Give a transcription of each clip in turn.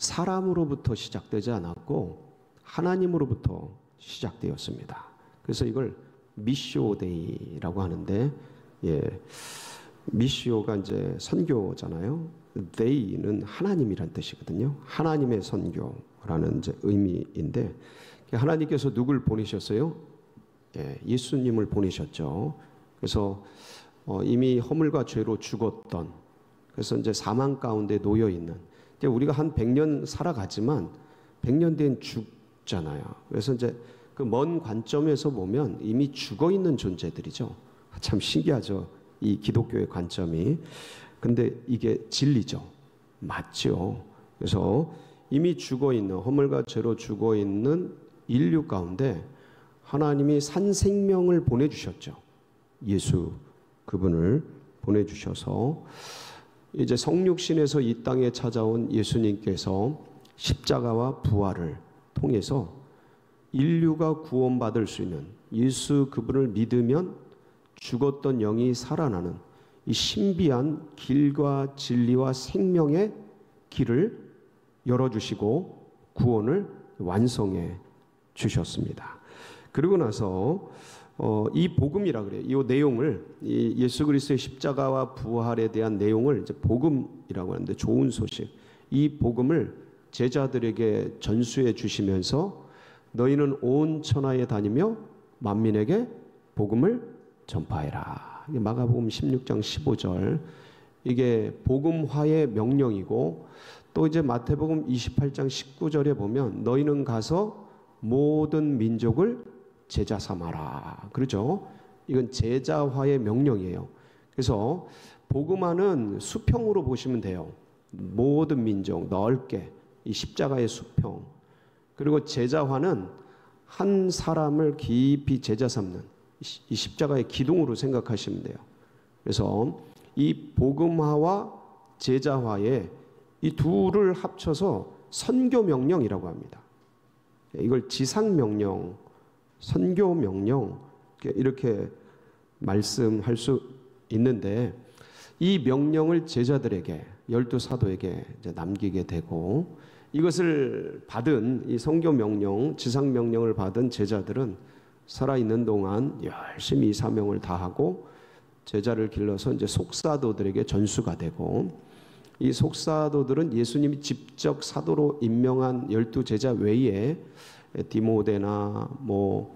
사람으로부터 시작되지 않았고 하나님으로부터 시작되었습니다. 그래서 이걸 미시오 데이라고 하는데, 미시오가 이제 선교잖아요. 데이는 하나님이란 뜻이거든요. 하나님의 선교라는 이제 의미인데, 하나님께서 누굴 보내셨어요? 예수님을 보내셨죠. 그래서 이미 허물과 죄로 죽었던, 그래서 이제 사망 가운데 놓여 있는, 우리가 한 100년 살아가지만 100년 뒤엔 죽잖아요. 그래서 이제 그 먼 관점에서 보면 이미 죽어 있는 존재들이죠. 참 신기하죠, 이 기독교의 관점이. 근데 이게 진리죠. 맞죠. 그래서 이미 죽어 있는, 허물과 죄로 죽어 있는 인류 가운데 하나님이 산 생명을 보내주셨죠. 예수 그분을 보내주셔서 이제 성육신에서 이 땅에 찾아온 예수님께서 십자가와 부활을 통해서 인류가 구원받을 수 있는, 예수 그분을 믿으면 죽었던 영이 살아나는 이 신비한 길과 진리와 생명의 길을 열어주시고 구원을 완성해 주셨습니다. 그리고 나서 이 복음이라 그래요. 이 내용을, 이 예수 그리스도의 십자가와 부활에 대한 내용을 이제 복음이라고 하는데, 좋은 소식, 이 복음을 제자들에게 전수해 주시면서 너희는 온 천하에 다니며 만민에게 복음을 전파해라. 마가복음 16장 15절, 이게 복음화의 명령이고, 또 이제 마태복음 28장 19절에 보면 너희는 가서 모든 민족을 제자 삼아라. 그렇죠? 이건 제자화의 명령이에요. 그래서 복음화는 수평으로 보시면 돼요. 모든 민족 넓게, 이 십자가의 수평. 그리고 제자화는 한 사람을 깊이 제자 삼는 이 십자가의 기둥으로 생각하시면 돼요. 그래서 이 복음화와 제자화의 이 둘을 합쳐서 선교명령이라고 합니다. 이걸 지상명령, 선교명령 이렇게 말씀할 수 있는데, 이 명령을 제자들에게, 12사도에게 이제 남기게 되고, 이것을 받은 이 선교명령, 지상명령을 받은 제자들은 살아있는 동안 열심히 이 사명을 다하고 제자를 길러서 이제 속사도들에게 전수가 되고, 이 속사도들은 예수님이 직접 사도로 임명한 12제자 외에 디모데나 뭐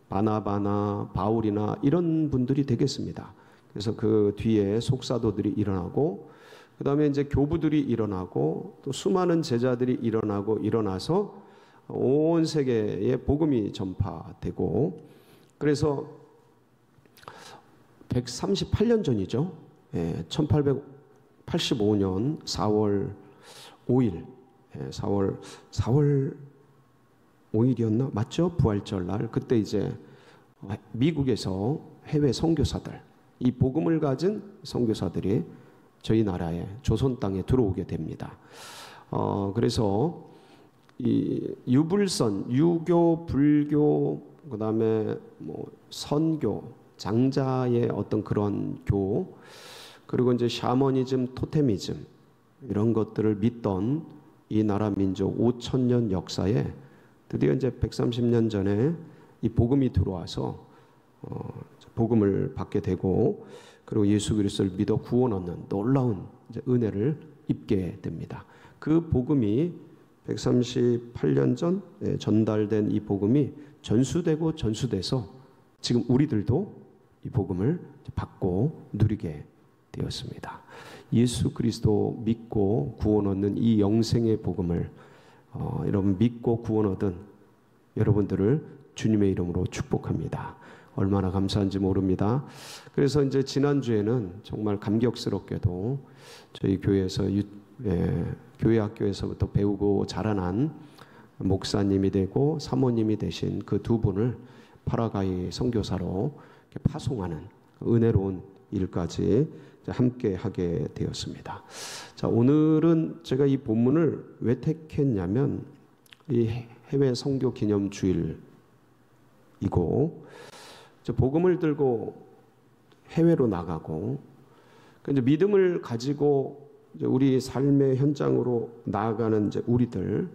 바나바나 바울이나 이런 분들이 되겠습니다. 그래서 그 뒤에 속사도들이 일어나고, 그 다음에 이제 교부들이 일어나고, 또 수많은 제자들이 일어나서 온 세계에 복음이 전파되고, 그래서 138년 전이죠. 1885년 4월 5일, 4월 5일이었나? 맞죠? 부활절 날. 그때 이제 미국에서 해외 선교사들, 이 복음을 가진 선교사들이 저희 나라에, 조선 땅에 들어오게 됩니다. 그래서 이 유불선, 유교, 불교, 그 다음에 뭐 선교, 장자의 어떤 그런 교, 그리고 이제 샤머니즘, 토테미즘 이런 것들을 믿던 이 나라 민족 5,000년 역사에 드디어 이제 130년 전에 이 복음이 들어와서 복음을 받게 되고, 그리고 예수 그리스도를 믿어 구원 얻는 놀라운 이제 은혜를 입게 됩니다. 그 복음이 138년 전 전달된 이 복음이 전수돼서 지금 우리들도 이 복음을 받고 누리게 되었습니다. 예수 그리스도 믿고 구원 얻는 이 영생의 복음을 여러분 믿고 구원 얻은 여러분들을 주님의 이름으로 축복합니다. 얼마나 감사한지 모릅니다. 그래서 이제 지난주에는 정말 감격스럽게도 저희 교회에서 교회 학교에서부터 배우고 자라난 목사님이 되고 사모님이 되신 그 두 분을 파라과이 선교사로 파송하는 은혜로운 일까지 함께 하게 되었습니다. 자, 오늘은 제가 이 본문을 왜 택했냐면, 이 해외 선교 기념 주일이고, 복음을 들고 해외로 나가고, 이제 믿음을 가지고 이제 우리 삶의 현장으로 나아가는 이제 우리들,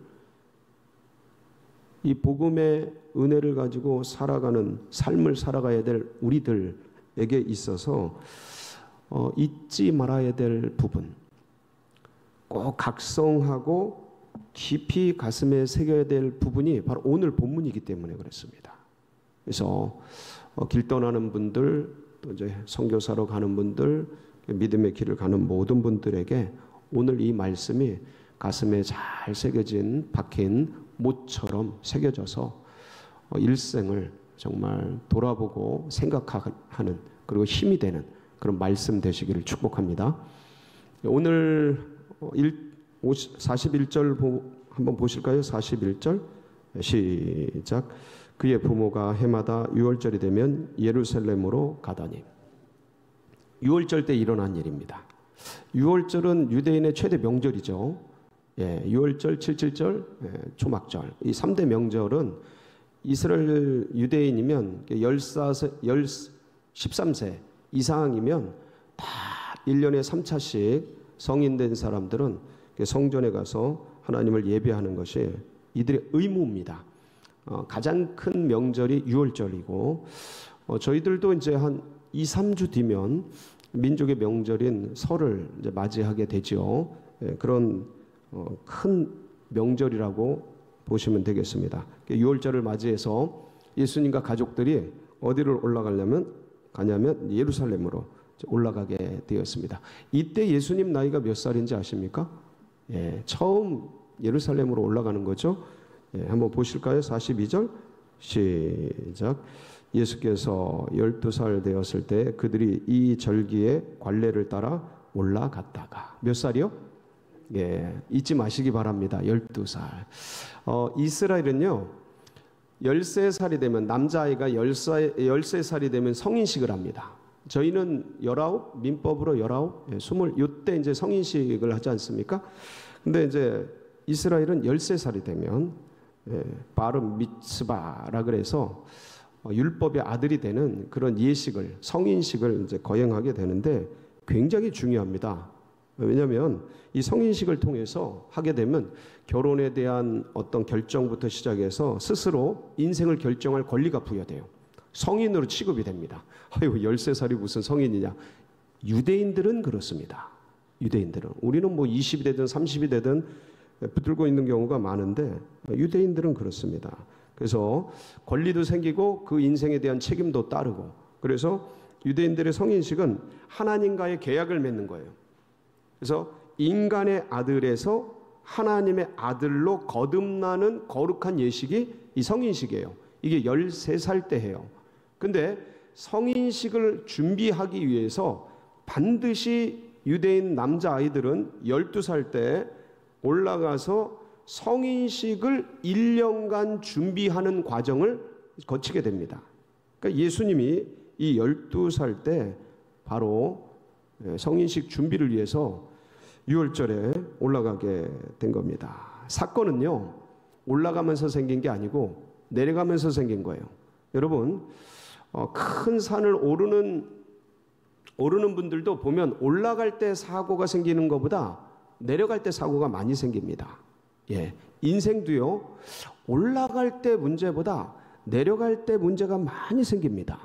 이 복음의 은혜를 가지고 살아가는 삶을 살아가야 될 우리들에게 있어서 잊지 말아야 될 부분, 꼭 각성하고 깊이 가슴에 새겨야 될 부분이 바로 오늘 본문이기 때문에 그렇습니다. 그래서 길 떠나는 분들, 또 이제 선교사로 가는 분들, 믿음의 길을 가는 모든 분들에게 오늘 이 말씀이 가슴에 잘 새겨진 박힌 못처럼 새겨져서 일생을 정말 돌아보고 생각하는, 그리고 힘이 되는 그런 말씀 되시기를 축복합니다. 오늘 41절 한번 보실까요? 41절 시작. 그의 부모가 해마다 6월절이 되면 예루살렘으로 가더니. 6월절 때 일어난 일입니다. 6월절은 유대인의 최대 명절이죠. 6월절, 7.7절, 초막절. 이 3대 명절은 이스라엘 유대인이면 13세 이상이면 다 1년에 3차씩 성인된 사람들은 성전에 가서 하나님을 예배하는 것이 이들의 의무입니다. 가장 큰 명절이 6월절이고 저희들도 이제 한 2, 3주 뒤면 민족의 명절인 설을 이제 맞이하게 되죠. 그런 큰 명절이라고 보시면 되겠습니다. 6월절을 맞이해서 예수님과 가족들이 어디를 가냐면 예루살렘으로 올라가게 되었습니다. 이때 예수님 나이가 몇 살인지 아십니까? 처음 예루살렘으로 올라가는 거죠. 한번 보실까요? 42절 시작. 예수께서 12살 되었을 때 그들이 이 절기에 관례를 따라 올라갔다가. 몇 살이요? 잊지 마시기 바랍니다. 12살. 이스라엘은요 13살이 되면, 남자아이가 13살이 되면 성인식을 합니다. 저희는 19, 민법으로 19, 20, 이때 이제 성인식을 하지 않습니까? 근데 이제 이스라엘은 13살이 되면 바르 미츠바라 그래서 율법의 아들이 되는 그런 예식을, 성인식을 이제 거행하게 되는데 굉장히 중요합니다. 왜냐하면 이 성인식을 통해서 하게 되면 결혼에 대한 어떤 결정부터 시작해서 스스로 인생을 결정할 권리가 부여돼요. 성인으로 취급이 됩니다. 아유, 13살이 무슨 성인이냐. 유대인들은 그렇습니다. 유대인들은. 우리는 뭐 20이 되든 30이 되든 붙들고 있는 경우가 많은데 유대인들은 그렇습니다. 그래서 권리도 생기고 그 인생에 대한 책임도 따르고, 그래서 유대인들의 성인식은 하나님과의 계약을 맺는 거예요. 그래서 인간의 아들에서 하나님의 아들로 거듭나는 거룩한 예식이 이 성인식이에요. 이게 13살 때 해요. 근데 성인식을 준비하기 위해서 반드시 유대인 남자아이들은 12살 때 올라가서 성인식을 1년간 준비하는 과정을 거치게 됩니다. 그러니까 예수님이 이 12살 때 바로 성인식 준비를 위해서 6월절에 올라가게 된 겁니다. 사건은요, 올라가면서 생긴 게 아니고 내려가면서 생긴 거예요. 여러분, 큰 산을 오르는 분들도 보면 올라갈 때 사고가 생기는 것보다 내려갈 때 사고가 많이 생깁니다. 인생도요, 올라갈 때 문제보다 내려갈 때 문제가 많이 생깁니다.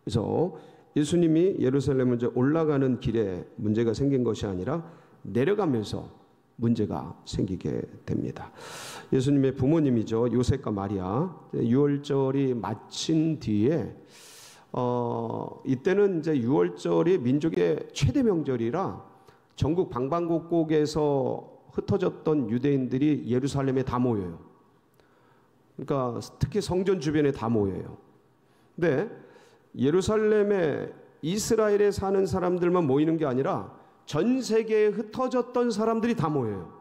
그래서 예수님이 예루살렘을 올라가는 길에 문제가 생긴 것이 아니라 내려가면서 문제가 생기게 됩니다. 예수님의 부모님이죠, 요셉과 마리아. 6월절이 마친 뒤에 이때는 이제 6월절이 민족의 최대 명절이라 전국 방방곡곡에서 흩어졌던 유대인들이 예루살렘에 다 모여요. 그러니까 특히 성전 주변에 다 모여요. 근데 예루살렘에 이스라엘에 사는 사람들만 모이는 게 아니라 전 세계에 흩어졌던 사람들이 다 모여요.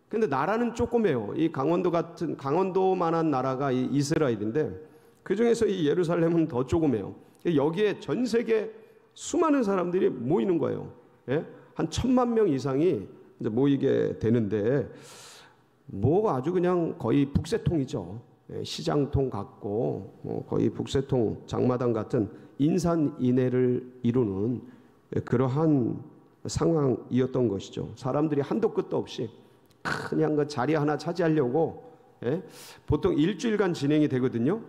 근데 나라는 조그매요. 이 강원도만한 나라가 이 이스라엘인데 그 중에서 이 예루살렘은 더 조그매요. 여기에 전 세계 수많은 사람들이 모이는 거예요. 한 1,000만 명 이상이 이제 모이게 되는데 뭐가 아주 그냥 거의 북새통이죠. 시장통 같고 거의 북새통 장마당 같은 인산인해를 이루는 그러한 상황이었던 것이죠. 사람들이 한도 끝도 없이 그냥 그 자리 하나 차지하려고, 예? 보통 일주일간 진행이 되거든요.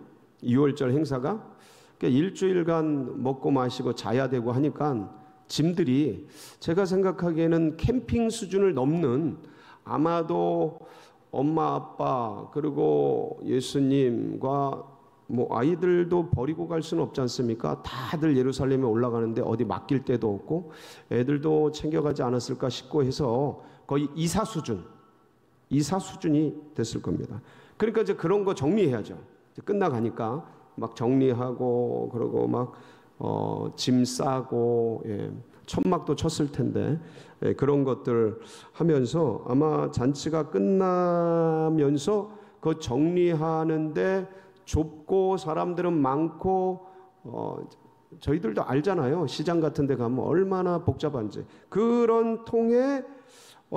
6월절 행사가. 그러니까 일주일간 먹고 마시고 자야 되고 하니까 짐들이 제가 생각하기에는 캠핑 수준을 넘는, 아마도 엄마 아빠 그리고 예수님과 뭐 아이들도 버리고 갈 수는 없지 않습니까? 다들 예루살렘에 올라가는데 어디 맡길 데도 없고 애들도 챙겨가지 않았을까 싶고 해서 거의 이사 수준이 됐을 겁니다. 그러니까 이제 그런 거 정리해야죠. 이제 끝나가니까 막 정리하고 그러고 막 짐 싸고, 예, 천막도 쳤을 텐데, 예, 그런 것들 하면서 아마 잔치가 끝나면서 그 정리하는데 좁고 사람들은 많고, 저희들도 알잖아요. 시장 같은 데 가면 얼마나 복잡한지. 그런 통에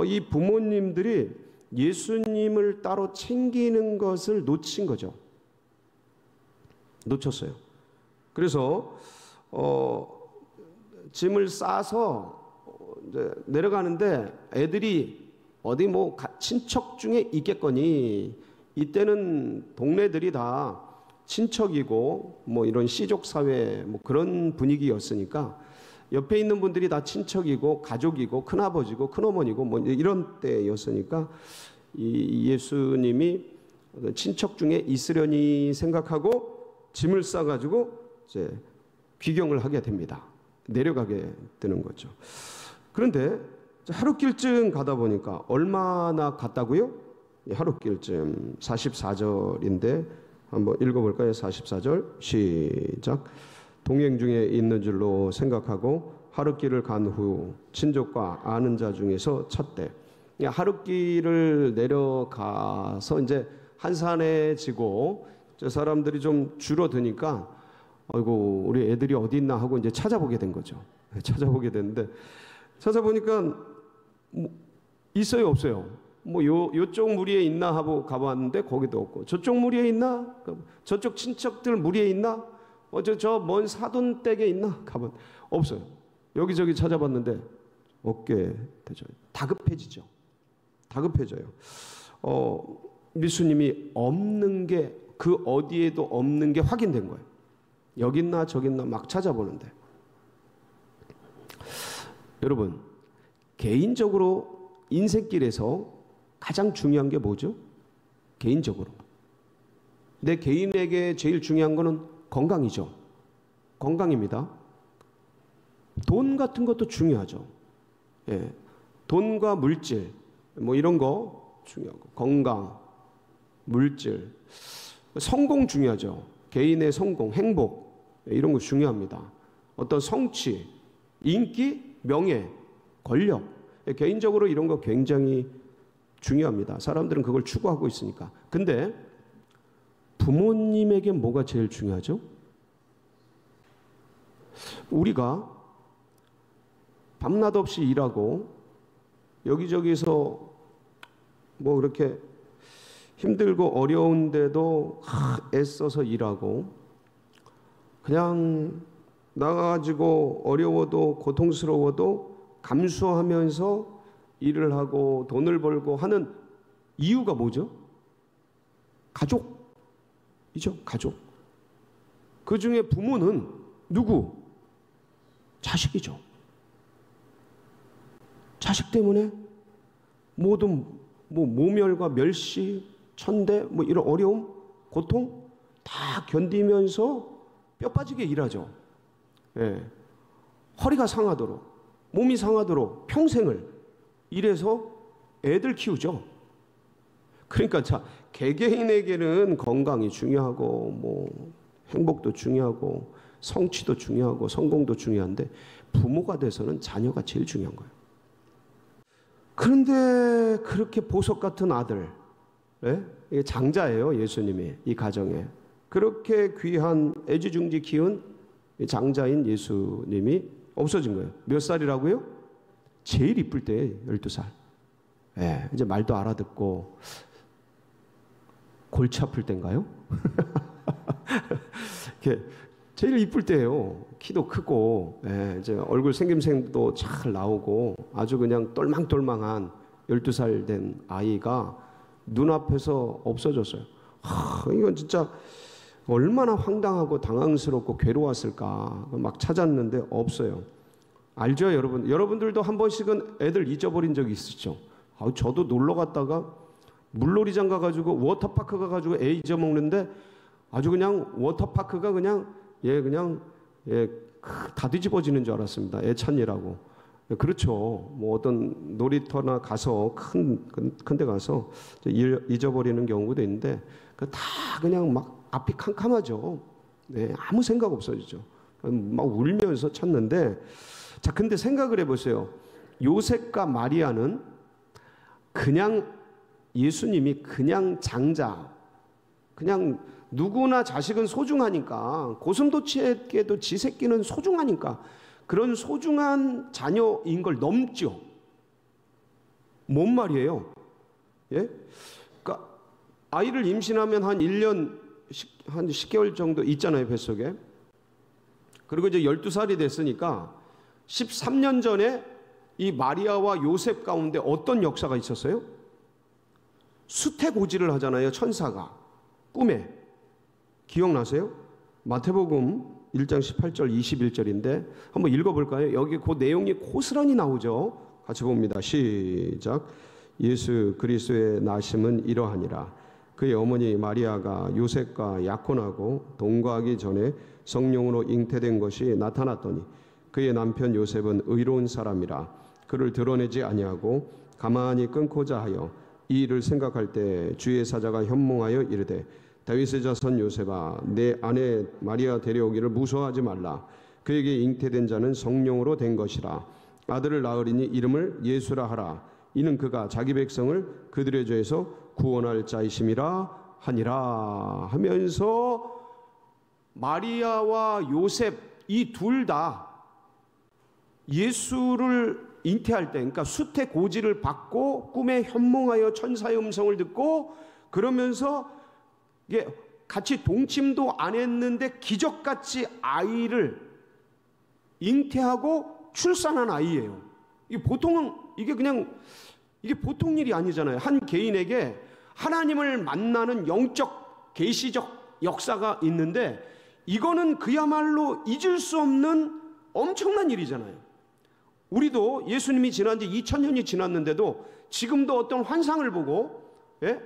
이 부모님들이 예수님을 따로 챙기는 것을 놓친 거죠. 놓쳤어요. 그래서 짐을 싸서 이제 내려가는데 애들이 어디 뭐 친척 중에 있겠거니, 이때는 동네들이 다 친척이고 뭐 이런 시족 사회 뭐 그런 분위기였으니까 옆에 있는 분들이 다 친척이고 가족이고 큰아버지고 큰어머니고 뭐 이런 때였으니까 이 예수님이 친척 중에 있으려니 생각하고 짐을 싸가지고 이제 귀경을 하게 됩니다. 내려가게 되는 거죠. 그런데 하룻길쯤 가다 보니까, 얼마나 갔다고요? 하룻길쯤 44절인데 한번 읽어볼까요? 44절 시작. 동행 중에 있는 줄로 생각하고 하룻길을 간 후 친족과 아는 자 중에서 찾되. 하룻길을 내려가서 이제 한산해지고 저 사람들이 좀 줄어드니까 아이고 우리 애들이 어디 있나 하고 이제 찾아보게 된 거죠. 찾아보게 됐는데 찾아보니까 뭐 있어요 없어요? 뭐 요쪽 무리에 있나 하고 가봤는데 거기도 없고, 저쪽 무리에 있나? 저쪽 친척들 무리에 있나? 저 먼 사돈댁에 있나? 가봤 없어요. 여기저기 찾아봤는데 없게 되죠. 다급해지죠. 다급해져요. 예수님이 없는 게, 그 어디에도 없는 게 확인된 거예요. 여기 있나 저기 있나 막 찾아보는데. 여러분, 개인적으로 인생길에서 가장 중요한 게 뭐죠? 개인적으로 내 개인에게 제일 중요한 거는 건강이죠. 건강입니다. 돈 같은 것도 중요하죠. 예, 돈과 물질 뭐 이런 거 중요하고, 건강, 물질, 성공 중요하죠. 개인의 성공, 행복 이런 거 중요합니다. 어떤 성취, 인기, 명예, 권력, 개인적으로 이런 거 굉장히 중요합니다. 사람들은 그걸 추구하고 있으니까. 근데 부모님에게 뭐가 제일 중요하죠? 우리가 밤낮 없이 일하고 여기저기서 뭐 그렇게 힘들고 어려운데도 애써서 일하고, 그냥 나가가지고 어려워도 고통스러워도 감수하면서 일을 하고 돈을 벌고 하는 이유가 뭐죠? 가족이죠. 가족. 그 중에 부모는 누구? 자식이죠. 자식 때문에 모든 뭐 모멸과 멸시, 천대, 뭐 이런 어려움, 고통 다 견디면서 뼈 빠지게 일하죠. 예. 허리가 상하도록, 몸이 상하도록 평생을 일해서 애들 키우죠. 그러니까 자, 개개인에게는 건강이 중요하고 뭐 행복도 중요하고 성취도 중요하고 성공도 중요한데 부모가 돼서는 자녀가 제일 중요한 거예요. 그런데 그렇게 보석 같은 아들, 예? 이게 장자예요. 예수님이 이 가정에 그렇게 귀한 애지중지 키운 장자인 예수님이 없어진 거예요. 몇 살이라고요? 제일 이쁠 때 12살. 예, 이제 말도 알아듣고 골치 아플 때인가요? 이렇게 제일 이쁠 때예요. 키도 크고, 예, 이제 얼굴 생김새도 잘 나오고 아주 그냥 똘망똘망한 12살 된 아이가 눈앞에서 없어졌어요. 이건 진짜 얼마나 황당하고 당황스럽고 괴로웠을까. 막 찾았는데 없어요. 알죠, 여러분? 여러분들도 한 번씩은 애들 잊어버린 적이 있으시죠? 저도 놀러 갔다가 물놀이장 가가지고 워터파크 가가지고 애 잊어먹는데 아주 그냥 워터파크가 그냥 다 뒤집어지는 줄 알았습니다. 애 찾느라고. 그렇죠. 뭐 어떤 놀이터나 가서 큰 데 가서 잊어버리는 경우도 있는데 다 그냥 막 앞이 캄캄하죠. 네, 아무 생각 없어지죠. 막 울면서 찾는데, 자, 근데 생각을 해보세요. 요셉과 마리아는 그냥 예수님이 그냥 장자, 그냥 누구나 자식은 소중하니까, 고슴도치에게도 지 새끼는 소중하니까 그런 소중한 자녀인 걸 넘죠. 뭔 말이에요? 예? 그러니까 아이를 임신하면 한 1년, 한 10개월 정도 있잖아요, 뱃속에. 그리고 이제 12살이 됐으니까 13년 전에 이 마리아와 요셉 가운데 어떤 역사가 있었어요? 수태고지를 하잖아요, 천사가. 꿈에. 기억나세요? 마태복음 1장 18절 21절인데 한번 읽어볼까요? 여기 그 내용이 고스란히 나오죠. 같이 봅니다. 시작. 예수 그리스도의 나심은 이러하니라. 그의 어머니 마리아가 요셉과 약혼하고 동거하기 전에 성령으로 잉태된 것이 나타났더니 그의 남편 요셉은 의로운 사람이라 그를 드러내지 아니하고 가만히 끊고자 하여 이 일을 생각할 때 주의 사자가 현몽하여 이르되 다윗의 자손 요셉아 내 아내 마리아 데려오기를 무서워하지 말라. 그에게 잉태된 자는 성령으로 된 것이라. 아들을 낳으리니 이름을 예수라 하라. 이는 그가 자기 백성을 그들의 죄에서 구원할 자이심이라 하니라. 하면서 마리아와 요셉 이 둘 다 예수를 잉태할 때, 그러니까 수태고지를 받고 꿈에 현몽하여 천사의 음성을 듣고 그러면서 이게 같이 동침도 안 했는데 기적같이 아이를 잉태하고 출산한 아이예요. 이게 보통 일이 아니잖아요. 한 개인에게 하나님을 만나는 영적 계시적 역사가 있는데 이거는 그야말로 잊을 수 없는 엄청난 일이잖아요. 우리도 예수님이 지난 지 2000년이 지났는데도 지금도 어떤 환상을 보고, 예?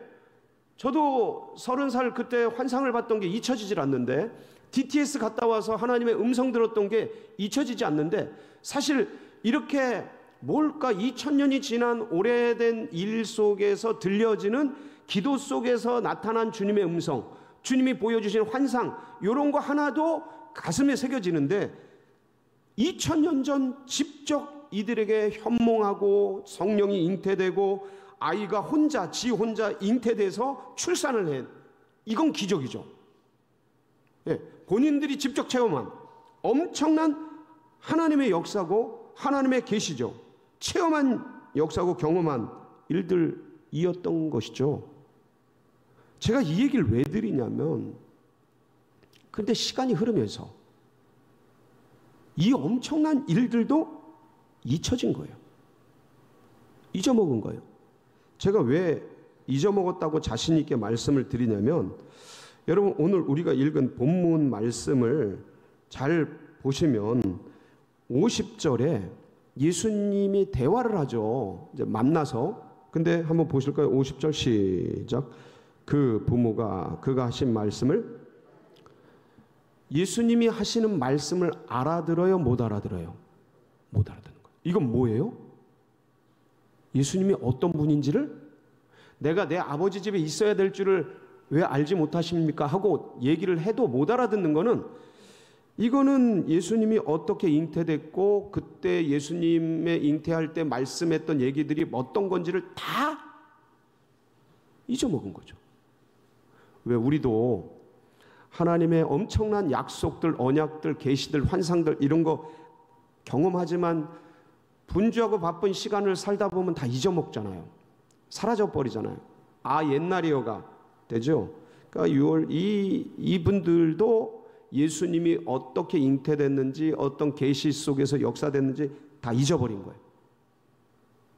저도 30살 그때 환상을 봤던 게 잊혀지질 않는데, DTS 갔다 와서 하나님의 음성 들었던 게 잊혀지지 않는데, 사실 이렇게 뭘까 2000년이 지난 오래된 일 속에서 들려지는 기도 속에서 나타난 주님의 음성, 주님이 보여주신 환상, 이런 거 하나도 가슴에 새겨지는데 2000년 전 직접 이들에게 현몽하고 성령이 잉태되고 아이가 지 혼자 잉태돼서 출산을 해. 이건 기적이죠. 예, 본인들이 직접 체험한 엄청난 하나님의 역사고 하나님의 계시죠. 체험한 역사고 경험한 일들이었던 것이죠. 제가 이 얘기를 왜 드리냐면, 근데 시간이 흐르면서 이 엄청난 일들도 잊혀진 거예요. 잊어먹은 거예요. 제가 왜 잊어먹었다고 자신 있게 말씀을 드리냐면, 여러분 오늘 우리가 읽은 본문 말씀을 잘 보시면 50절에 예수님이 대화를 하죠. 이제 만나서. 근데 한번 보실까요? 50절 시작. 그 부모가 그가 하신 말씀을, 예수님이 하시는 말씀을 알아들어요? 못 알아들어요? 못 알아듣는 거예요. 이건 뭐예요? 예수님이 어떤 분인지를 내가 내 아버지 집에 있어야 될 줄을 왜 알지 못하십니까? 하고 얘기를 해도 못 알아듣는 거는, 이거는 예수님이 어떻게 잉태됐고 그때 예수님의 잉태할 때 말씀했던 얘기들이 어떤 건지를 다 잊어먹은 거죠. 왜 우리도 하나님의 엄청난 약속들, 언약들, 계시들, 환상들 이런 거 경험하지만 분주하고 바쁜 시간을 살다 보면 다 잊어먹잖아요. 사라져버리잖아요. 아, 옛날이여가 되죠. 그러니까 이분들도 예수님이 어떻게 잉태됐는지, 어떤 계시 속에서 역사됐는지 다 잊어버린 거예요.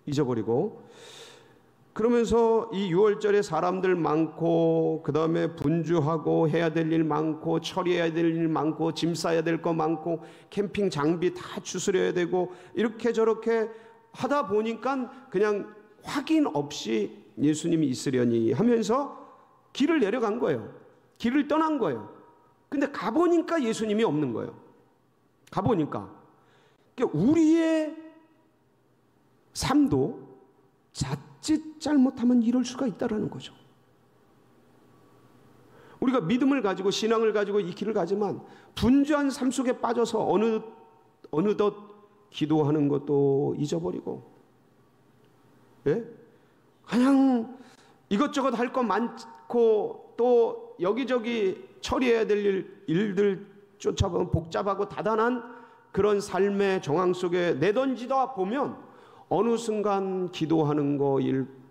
잊어버리고, 그러면서 이 6월절에 사람들 많고, 그 다음에 분주하고, 해야 될 일 많고, 처리해야 될 일 많고, 짐 싸야 될 거 많고, 캠핑 장비 다 추스려야 되고, 이렇게 저렇게 하다 보니까 그냥 확인 없이 예수님이 있으려니 하면서 길을 내려간 거예요. 길을 떠난 거예요. 근데 가보니까 예수님이 없는 거예요. 가보니까. 그러니까 우리의 삶도 자칫 잘못하면 이럴 수가 있다라는 거죠. 우리가 믿음을 가지고 신앙을 가지고 이 길을 가지만 분주한 삶 속에 빠져서 어느덧 기도하는 것도 잊어버리고, 예? 그냥 이것저것 할 거 많고 또 여기저기 처리해야 될 일들 쫓아보면 복잡하고 다단한 그런 삶의 정황 속에 내던지다 보면 어느 순간 기도하는 거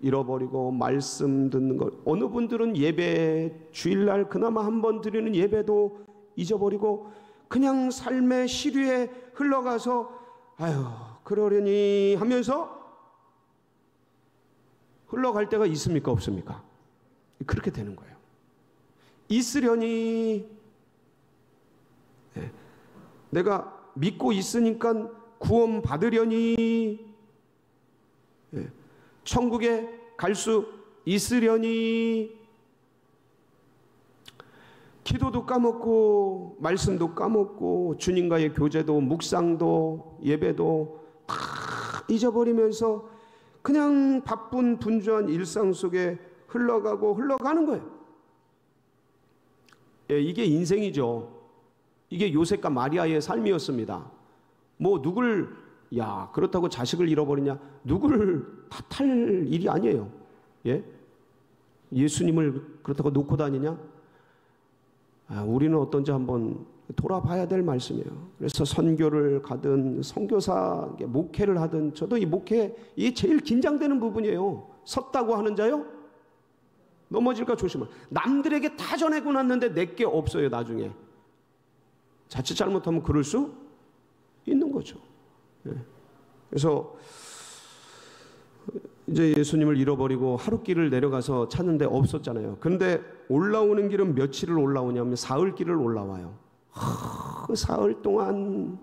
잃어버리고, 말씀 듣는 거, 어느 분들은 예배 주일날 그나마 한 번 드리는 예배도 잊어버리고 그냥 삶의 시류에 흘러가서 아유 그러려니 하면서 흘러갈 때가 있습니까 없습니까? 그렇게 되는 거예요. 있으려니, 내가 믿고 있으니까 구원 받으려니, 천국에 갈 수 있으려니, 기도도 까먹고 말씀도 까먹고 주님과의 교제도 묵상도 예배도 다 잊어버리면서 그냥 바쁜 분주한 일상 속에 흘러가는 거예요. 이게 인생이죠. 이게 요셉과 마리아의 삶이었습니다. 뭐 누굴, 야 그렇다고 자식을 잃어버리냐, 누구를 탓할 일이 아니에요. 예? 예수님을 그렇다고 놓고 다니냐? 우리는 어떤지 한번 돌아봐야 될 말씀이에요. 그래서 선교를 가든 선교사 목회를 하든, 저도 이 목회 이게 제일 긴장되는 부분이에요. 섰다고 하는 자요 넘어질까 조심하. 남들에게 다 전하고 났는데 내게 없어요. 나중에 자칫 잘못하면 그럴 수 있는 거죠. 그래서 이제 예수님을 잃어버리고 하룻길을 내려가서 찾는데 없었잖아요. 그런데 올라오는 길은 며칠을 올라오냐면 사흘길을 올라와요. 그 사흘 동안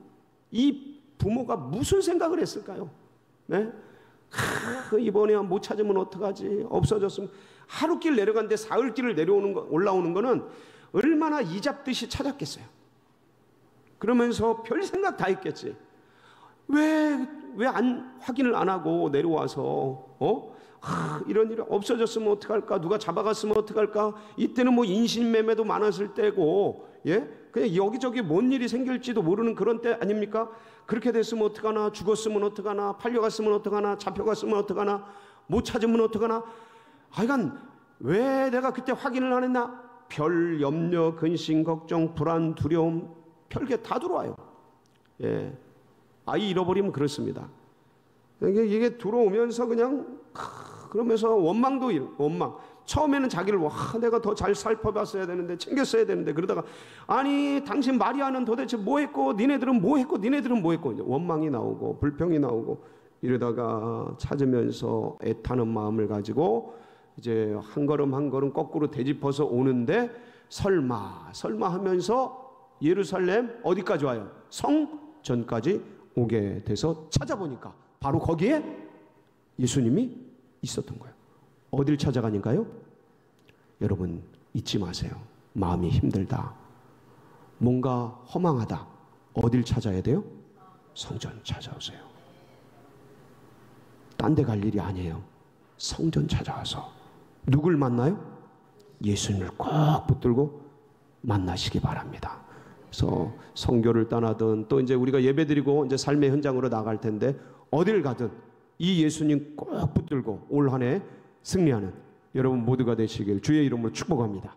이 부모가 무슨 생각을 했을까요? 네? 이번에 못 찾으면 어떡하지? 없어졌으면. 하룻길 내려갔는데 사흘길을 올라오는 거는 얼마나 이잡듯이 찾았겠어요. 그러면서 별 생각 다 했겠지. 왜 확인을 안 하고 내려와서 이런 일이 없어졌으면 어떡할까? 누가 잡아갔으면 어떡할까? 이때는 뭐 인신매매도 많았을 때고, 예? 그냥 여기저기 뭔 일이 생길지도 모르는 그런 때 아닙니까? 그렇게 됐으면 어떡하나? 죽었으면 어떡하나? 팔려갔으면 어떡하나? 잡혀갔으면 어떡하나? 못 찾으면 어떡하나? 하여간 왜 내가 그때 확인을 안 했나? 별 염려, 근심, 걱정, 불안, 두려움, 별게 다 들어와요. 예. 아이 잃어버리면 그렇습니다. 이게 들어오면서 그냥 그러면서 원망. 처음에는 자기를 내가 더 잘 살펴봤어야 되는데, 챙겼어야 되는데, 그러다가 아니 당신 마리아는 도대체 뭐 했고 니네들은 뭐 했고 니네들은 뭐 했고, 원망이 나오고 불평이 나오고, 이러다가 찾으면서 애타는 마음을 가지고 이제 한 걸음 한 걸음 거꾸로 되짚어서 오는데, 설마 하면서 예루살렘 어디까지 와요? 성전까지 오게 돼서 찾아보니까 바로 거기에 예수님이 있었던 거예요. 어딜 찾아가니까요? 여러분 잊지 마세요. 마음이 힘들다, 뭔가 허망하다, 어딜 찾아야 돼요? 성전 찾아오세요. 딴 데 갈 일이 아니에요. 성전 찾아와서 누굴 만나요? 예수님을 꼭 붙들고 만나시기 바랍니다. 그래서 선교를 떠나든 또 이제 우리가 예배드리고 이제 삶의 현장으로 나갈 텐데, 어딜 가든 이 예수님 꼭 붙들고 올 한 해 승리하는 여러분 모두가 되시길 주의 이름으로 축복합니다.